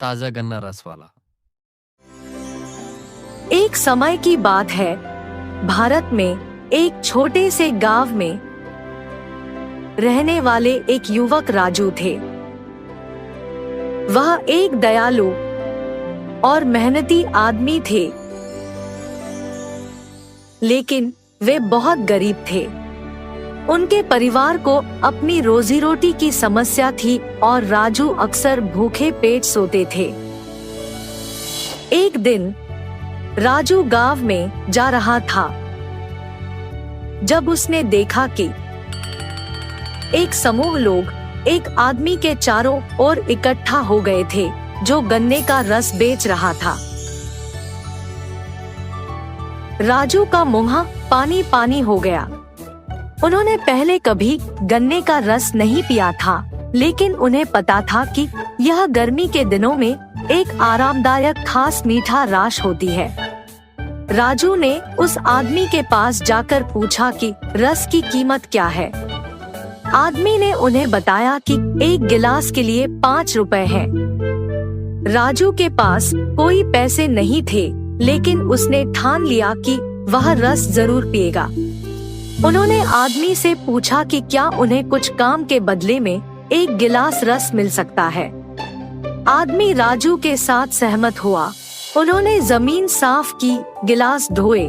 ताज़ा गन्ना रस वाला। एक समय की बात है, भारत में एक छोटे से गांव में रहने वाले एक युवक राजू थे। वह एक दयालु और मेहनती आदमी थे, लेकिन वे बहुत गरीब थे। उनके परिवार को अपनी रोजी रोटी की समस्या थी और राजू अक्सर भूखे पेट सोते थे। एक दिन राजू गांव में जा रहा था जब उसने देखा कि एक समूह लोग एक आदमी के चारों ओर इकट्ठा हो गए थे जो गन्ने का रस बेच रहा था। राजू का मुंह पानी पानी हो गया। उन्होंने पहले कभी गन्ने का रस नहीं पिया था, लेकिन उन्हें पता था कि यह गर्मी के दिनों में एक आरामदायक खास मीठा रस होती है। राजू ने उस आदमी के पास जाकर पूछा कि रस की कीमत क्या है। आदमी ने उन्हें बताया कि एक गिलास के लिए 5 रुपए है। राजू के पास कोई पैसे नहीं थे, लेकिन उसने ठान लिया कि वह रस जरूर पिएगा। उन्होंने आदमी से पूछा कि क्या उन्हें कुछ काम के बदले में एक गिलास रस मिल सकता है। आदमी राजू के साथ सहमत हुआ। उन्होंने जमीन साफ की, गिलास धोए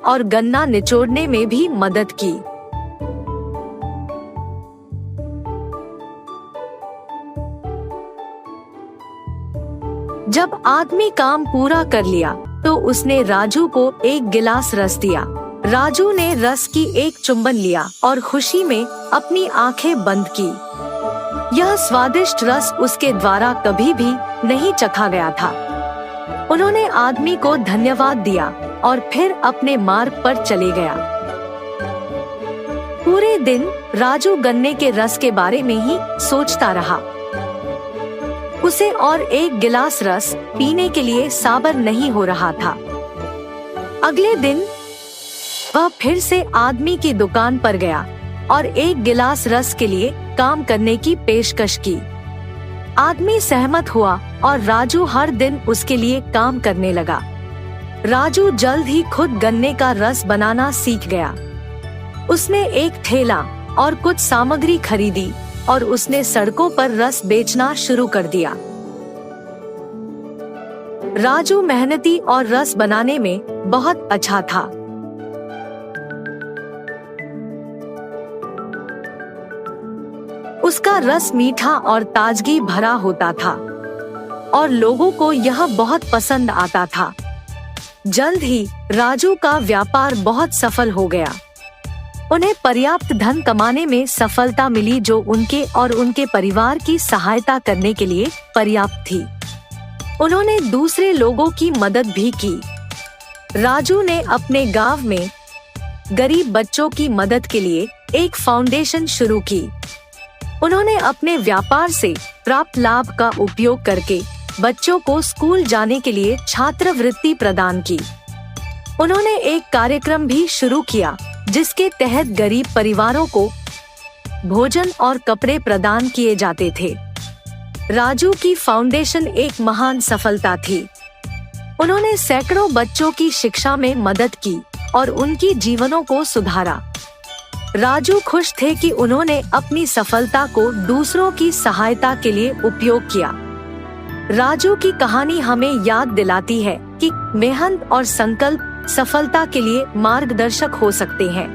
और गन्ना निचोड़ने में भी मदद की। जब आदमी काम पूरा कर लिया तो उसने राजू को एक गिलास रस दिया। राजू ने रस की एक चुम्बन लिया और खुशी में अपनी आंखें बंद की। यह स्वादिष्ट रस उसके द्वारा कभी भी नहीं चखा गया था। उन्होंने आदमी को धन्यवाद दिया और फिर अपने मार्ग पर चले गया। पूरे दिन राजू गन्ने के रस के बारे में ही सोचता रहा। उसे और एक गिलास रस पीने के लिए सब्र नहीं हो रहा था। अगले दिन वह फिर से आदमी की दुकान पर गया और एक गिलास रस के लिए काम करने की पेशकश की। आदमी सहमत हुआ और राजू हर दिन उसके लिए काम करने लगा। राजू जल्द ही खुद गन्ने का रस बनाना सीख गया। उसने एक ठेला और कुछ सामग्री खरीदी और उसने सड़कों पर रस बेचना शुरू कर दिया। राजू मेहनती और रस बनाने में बहुत अच्छा था। उसका रस मीठा और ताजगी भरा होता था और लोगों को यह बहुत पसंद आता था। जल्द ही राजू का व्यापार बहुत सफल हो गया। उन्हें पर्याप्त धन कमाने में सफलता मिली जो उनके और उनके परिवार की सहायता करने के लिए पर्याप्त थी। उन्होंने दूसरे लोगों की मदद भी की। राजू ने अपने गांव में गरीब बच्चों की मदद के लिए एक फाउंडेशन शुरू की। उन्होंने अपने व्यापार से प्राप्त लाभ का उपयोग करके बच्चों को स्कूल जाने के लिए छात्रवृत्ति प्रदान की। उन्होंने एक कार्यक्रम भी शुरू किया जिसके तहत गरीब परिवारों को भोजन और कपड़े प्रदान किए जाते थे। राजू की फाउंडेशन एक महान सफलता थी। उन्होंने सैकड़ों बच्चों की शिक्षा में मदद की और उनकी जीवनों को सुधारा। राजू खुश थे कि उन्होंने अपनी सफलता को दूसरों की सहायता के लिए उपयोग किया। राजू की कहानी हमें याद दिलाती है कि मेहनत और संकल्प सफलता के लिए मार्गदर्शक हो सकते हैं,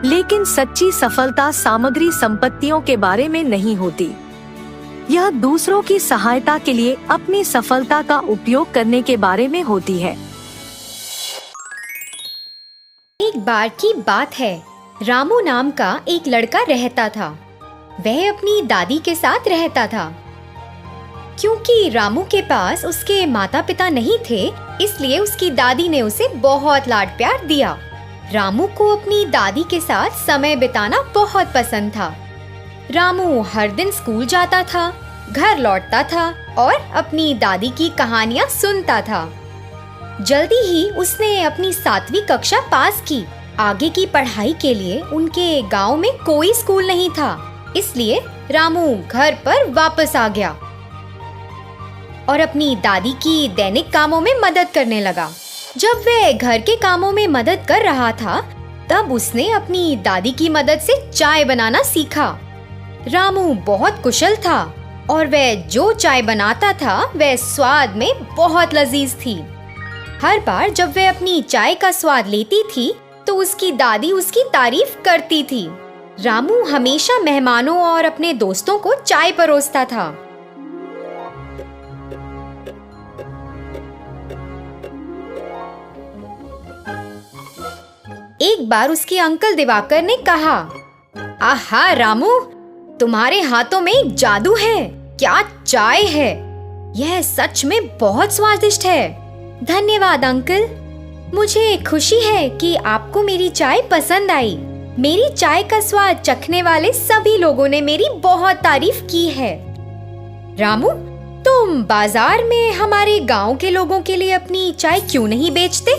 लेकिन सच्ची सफलता सामग्री संपत्तियों के बारे में नहीं होती। यह दूसरों की सहायता के लिए अपनी सफलता का उपयोग करने के बारे में होती है। एक बार की बात है, रामू नाम का एक लड़का रहता था। वह अपनी दादी के साथ रहता था। क्योंकि रामू के पास उसके माता पिता नहीं थे, इसलिए उसकी दादी ने उसे बहुत लाड प्यार दिया। रामू को अपनी दादी के साथ समय बिताना बहुत पसंद था। रामू हर दिन स्कूल जाता था, घर लौटता था और अपनी दादी की कहानियाँ सुनता था। जल्दी ही उसने अपनी 7वीं कक्षा पास की। आगे की पढ़ाई के लिए उनके गांव में कोई स्कूल नहीं था, इसलिए रामू घर पर वापस आ गया। और अपनी दादी की दैनिक कामों में मदद करने लगा। जब वह घर के कामों में मदद कर रहा था, तब उसने अपनी दादी की मदद से चाय बनाना सीखा। रामू बहुत कुशल था और वह जो चाय बनाता था वह स्वाद में बहुत लजीज थी। हर बार जब वह अपनी चाय का स्वाद लेती थी तो उसकी दादी उसकी तारीफ करती थी। रामू हमेशा मेहमानों और अपने दोस्तों को चाय परोसता था। एक बार उसके अंकल दिवाकर ने कहा, आहा रामू, तुम्हारे हाथों में जादू है। क्या चाय है, यह सच में बहुत स्वादिष्ट है। धन्यवाद अंकल, मुझे खुशी है कि आपको मेरी चाय पसंद आई। मेरी चाय का स्वाद चखने वाले सभी लोगों ने मेरी बहुत तारीफ की है। रामू, तुम बाजार में हमारे गांव के लोगों के लिए अपनी चाय क्यों नहीं बेचते?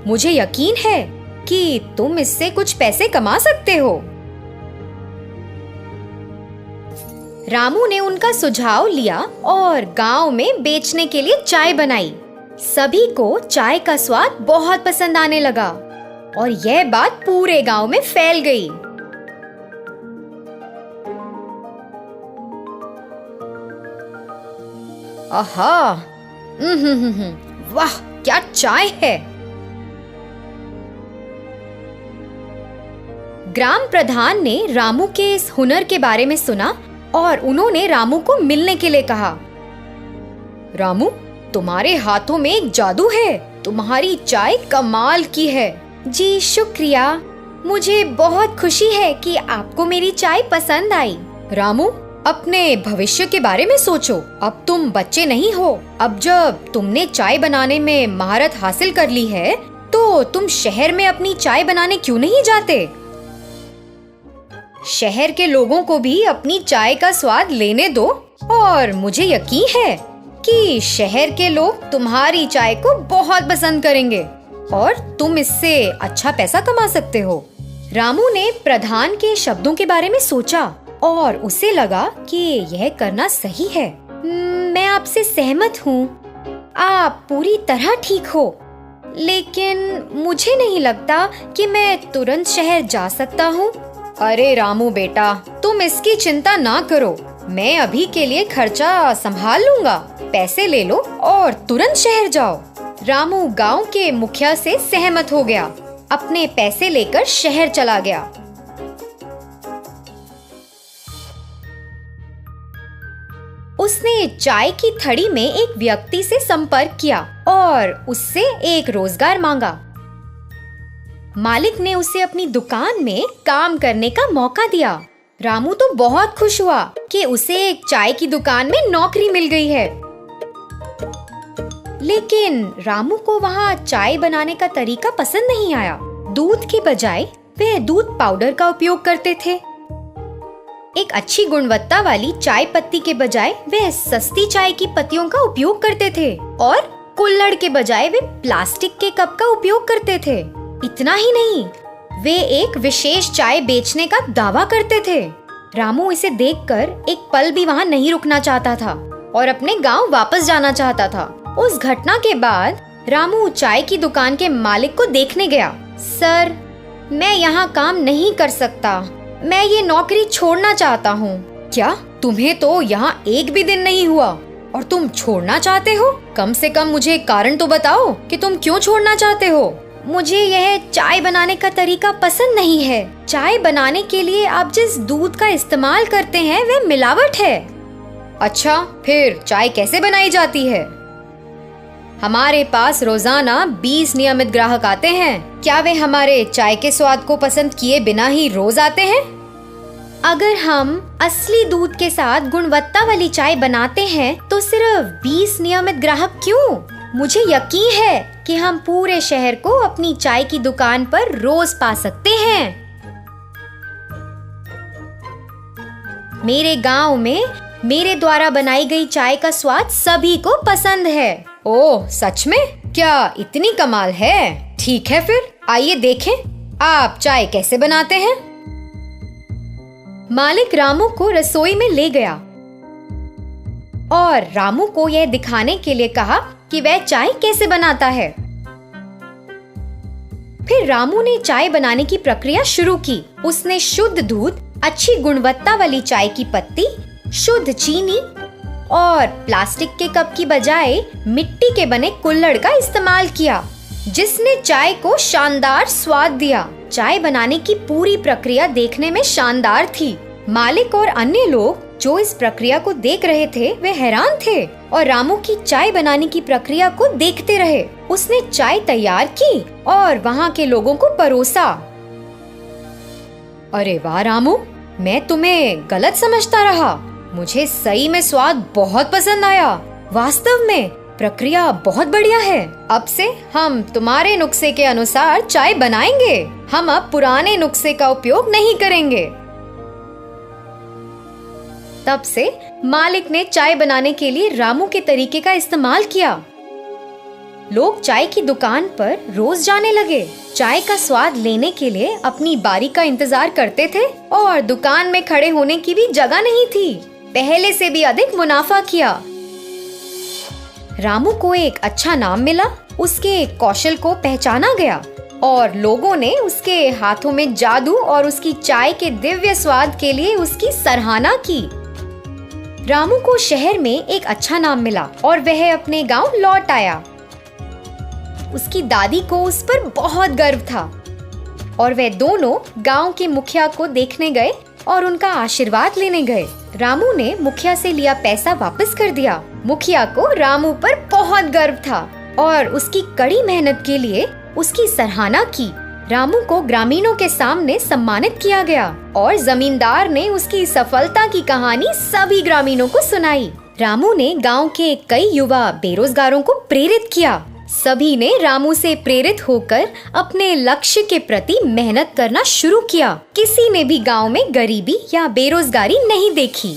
मुझे यकीन है कि तुम इससे कुछ पैसे कमा सकते हो। रामू ने उनका सुझाव लिया और गांव में बेचने के लिए चाय बनाई। सभी को चाय का स्वाद बहुत पसंद आने लगा और यह बात पूरे गांव में फैल गई। आहा, वाह क्या चाय है। ग्राम प्रधान ने रामू के इस हुनर के बारे में सुना और उन्होंने रामू को मिलने के लिए कहा। रामू, तुम्हारे हाथों में एक जादू है। तुम्हारी चाय कमाल की है। जी शुक्रिया, मुझे बहुत खुशी है कि आपको मेरी चाय पसंद आई। रामू, अपने भविष्य के बारे में सोचो। अब तुम बच्चे नहीं हो। अब जब तुमने चाय बनाने में महारत हासिल कर ली है तो तुम शहर में अपनी चाय बनाने क्यों नहीं जाते? शहर के लोगों को भी अपनी चाय का स्वाद लेने दो और मुझे यकीन है कि शहर के लोग तुम्हारी चाय को बहुत पसंद करेंगे और तुम इससे अच्छा पैसा कमा सकते हो। रामू ने प्रधान के शब्दों के बारे में सोचा और उसे लगा कि यह करना सही है। मैं आपसे सहमत हूँ। आप पूरी तरह ठीक हो, लेकिन मुझे नहीं लगता कि मैं तुरंत शहर जा सकता हूँ। अरे रामू बेटा, तुम इसकी चिंता ना करो। मैं अभी के लिए खर्चा संभाल लूंगा। पैसे ले लो और तुरंत शहर जाओ। रामू गांव के मुखिया से सहमत हो गया। अपने पैसे लेकर शहर चला गया। उसने चाय की थड़ी में एक व्यक्ति से संपर्क किया और उससे एक रोजगार मांगा। मालिक ने उसे अपनी दुकान में काम करने का मौका दिया। रामू तो बहुत खुश हुआ कि उसे एक चाय की दुकान में नौकरी मिल गई है। लेकिन रामू को वहाँ चाय बनाने का तरीका पसंद नहीं आया। दूध के बजाय वे दूध पाउडर का उपयोग करते थे। एक अच्छी गुणवत्ता वाली चाय पत्ती के बजाय वे सस्ती चाय की पत्तियों का उपयोग करते थे और कुल्हड़ के बजाय वे प्लास्टिक के कप का उपयोग करते थे। इतना ही नहीं, वे एक विशेष चाय बेचने का दावा करते थे। रामू इसे देखकर एक पल भी वहाँ नहीं रुकना चाहता था और अपने गांव वापस जाना चाहता था। उस घटना के बाद रामू चाय की दुकान के मालिक को देखने गया। सर, मैं यहाँ काम नहीं कर सकता। मैं ये नौकरी छोड़ना चाहता हूँ। क्या तुम्हें तो यहाँ एक भी दिन नहीं हुआ और तुम छोड़ना चाहते हो? कम से कम मुझे कारण तो बताओ कि तुम क्यों छोड़ना चाहते हो। मुझे यह चाय बनाने का तरीका पसंद नहीं है। चाय बनाने के लिए आप जिस दूध का इस्तेमाल करते हैं वह मिलावट है। अच्छा, फिर चाय कैसे बनाई जाती है? हमारे पास रोजाना 20 नियमित ग्राहक आते हैं। क्या वे हमारे चाय के स्वाद को पसंद किए बिना ही रोज आते हैं? अगर हम असली दूध के साथ गुणवत्ता वाली चाय बनाते हैं तो सिर्फ 20 नियमित ग्राहक क्यों? मुझे यकीन है कि हम पूरे शहर को अपनी चाय की दुकान पर रोज पा सकते हैं। मेरे गांव में मेरे द्वारा बनाई गई चाय का स्वाद सभी को पसंद है। ओह, सच में? क्या इतनी कमाल है? ठीक है, फिर आइए देखें आप चाय कैसे बनाते हैं। मालिक रामू को रसोई में ले गया। और रामू को यह दिखाने के लिए कहा कि वह चाय कैसे बनाता है। फिर रामू ने चाय बनाने की प्रक्रिया शुरू की। उसने शुद्ध दूध, अच्छी गुणवत्ता वाली चाय की पत्ती, शुद्ध चीनी और प्लास्टिक के कप की बजाय मिट्टी के बने कुल्हड़ का इस्तेमाल किया, जिसने चाय को शानदार स्वाद दिया। चाय बनाने की पूरी प्रक्रिया देखने में शानदार थी। मालिक और अन्य लोग जो इस प्रक्रिया को देख रहे थे वे हैरान थे और रामू की चाय बनाने की प्रक्रिया को देखते रहे। उसने चाय तैयार की और वहाँ के लोगों को परोसा। अरे वाह रामू, मैं तुम्हें गलत समझता रहा। मुझे सही में स्वाद बहुत पसंद आया। वास्तव में प्रक्रिया बहुत बढ़िया है। अब से हम तुम्हारे नुस्खे के अनुसार चाय बनाएंगे। हम अब पुराने नुस्खे का उपयोग नहीं करेंगे। तब से मालिक ने चाय बनाने के लिए रामू के तरीके का इस्तेमाल किया। लोग चाय की दुकान पर रोज जाने लगे। चाय का स्वाद लेने के लिए अपनी बारी का इंतजार करते थे और दुकान में खड़े होने की भी जगह नहीं थी। पहले से भी अधिक मुनाफा किया। रामू को एक अच्छा नाम मिला। उसके कौशल को पहचाना गया और लोगों ने उसके हाथों में जादू और उसकी चाय के दिव्य स्वाद के लिए उसकी सराहना की। रामू को शहर में एक अच्छा नाम मिला और वह अपने गांव लौट आया। उसकी दादी को उस पर बहुत गर्व था और वे दोनों गांव के मुखिया को देखने गए और उनका आशीर्वाद लेने गए। रामू ने मुखिया से लिया पैसा वापस कर दिया। मुखिया को रामू पर बहुत गर्व था और उसकी कड़ी मेहनत के लिए उसकी सराहना की। रामू को ग्रामीणों के सामने सम्मानित किया गया और जमींदार ने उसकी सफलता की कहानी सभी ग्रामीणों को सुनाई। रामू ने गांव के कई युवा बेरोजगारों को प्रेरित किया। सभी ने रामू से प्रेरित होकर अपने लक्ष्य के प्रति मेहनत करना शुरू किया। किसी ने भी गांव में गरीबी या बेरोजगारी नहीं देखी।